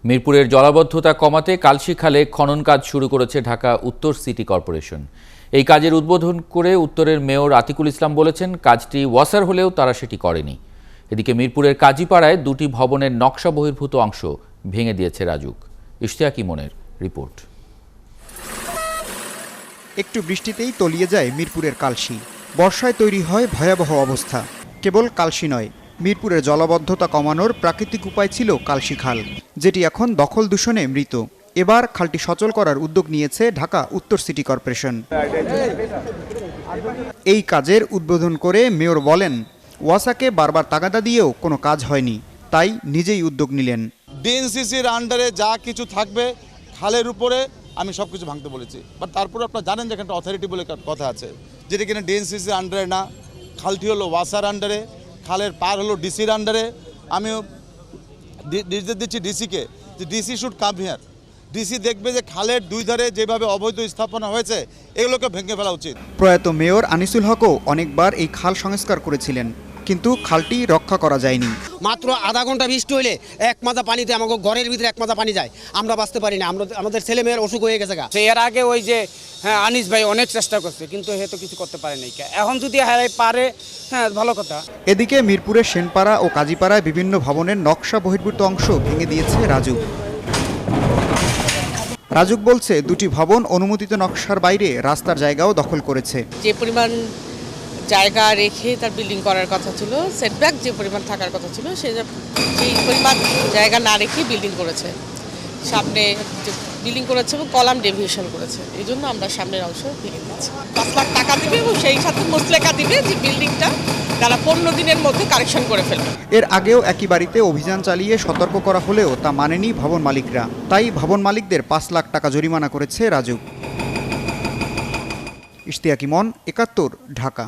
মিরপুরের জলাবদ্ধতা কমাতে কালশী খালে খনন কাজ শুরু করেছে ঢাকা উত্তর সিটি কর্পোরেশন। এই কাজের উদ্বোধন করে উত্তরের মেয়র আতিকুল ইসলাম বলেছেন, কাজটি ওয়াসার হলেও তারা সেটি করেনি। এদিকে মিরপুরের কাজীপাড়ায় দুটি ভবনের নকশা বহির্ভূত অংশ ভেঙে দিয়েছে রাজুক। ইশতিয়াক ইমনের রিপোর্ট। একটু বৃষ্টিতেই তলিয়ে যায় মিরপুরের কালশী। বর্ষায় তৈরি হয় ভয়াবহ অবস্থা। কেবল কালশী নয়, মিরপুরের জলাবদ্ধতা কমানোর প্রাকৃতিক উপায় ছিল কালশী খাল, যেটি এখন দখল দূষণে মৃত। এবার খালটি সচল করার উদ্যোগ নিয়েছে ঢাকা উত্তর সিটি কর্পোরেশন। এই কাজের উদ্বোধন করে মেয়র বলেন, ওয়াসাকে বারবার তাগাদা দিয়েও কোনো কাজ হয়নি, তাই নিজেই উদ্যোগ নিলেন। ডিএনসিসির আন্ডারে যা কিছু থাকবে খালের উপরে আমি সব কিছু ভাঙতে বলেছি, বাট তারপরে আপনারা জানেন যে একটা অথরিটি বলে কথা আছে, যেটা কিনা ডিএনসিসির আন্ডারে না, খালটি হলো ওয়াসার আন্ডারে, খালের পার হলো ডিসির আন্ডারে। আমিও নির্দেশ দিচ্ছি ডিসিকে যে DC should come here. DC দেখবে যে খালের দুই ধারে যেভাবে অবৈধ স্থাপনা হয়েছে এগুলোকে ভেঙে ফেলা উচিত। প্রয়াত মেয়র আনিসুল হকও অনেকবার এই খাল সংস্কার করেছিলেন, কিন্তু খালটি রক্ষা করা যায়নি। মাত্র আধা ঘন্টা বৃষ্টি হলে এক মাজা পানিতে আমাকে ঘরের ভিতরে এক মাজা পানি যায়, আমরা বাঁচতে পারি না। আমাদের ছেলে মেয়ের অসুখ হয়ে গেছে। এর আগে ওই যে আনিস ভাই অনেক চেষ্টা করছে, কিন্তু হে তো কিছু করতে পারেনি। এখন যদি হারাই পারে, ভালো কথা। এদিকে মিরপুরের সেনপাড়া ও কাজীপাড়ায় বিভিন্ন ভবনের নকশা বহির্ভূত অংশ ভেঙে দিয়েছে রাজুক। রাজুক বলছে, দুটি ভবন অনুমোদিত নকশার বাইরে রাস্তার জায়গাও দখল করেছে। যে পরিমাণ জায়গা রেখে তার বিল্ডিং করার কথা ছিল, সেটব্যাক যে পরিমাণ থাকার কথা ছিল, সেই পরিমাণ জায়গা না রেখে বিল্ডিং করেছে। সামনে বিল্ডিং করেছে এবং কলাম ডেভিয়েশন করেছে। এই জন্য আমরা সামনের অংশ ভেঙে দিচ্ছি। 5 লাখ টাকা দিবে এবং সেই সাথে মুচলেখা দিবে যে বিল্ডিংটা তারা 15 দিনের মধ্যে কারেকশন করে ফেলবে। এর আগেও একই বাড়িতে অভিযান চালিয়ে সতর্ক করা হলেও তা মানেনি ভবন মালিকরা, তাই ভবন মালিকদের 5 লাখ টাকা জরিমানা করেছে রাজুক। ইশতিয়াক ইমন, 71, ঢাকা।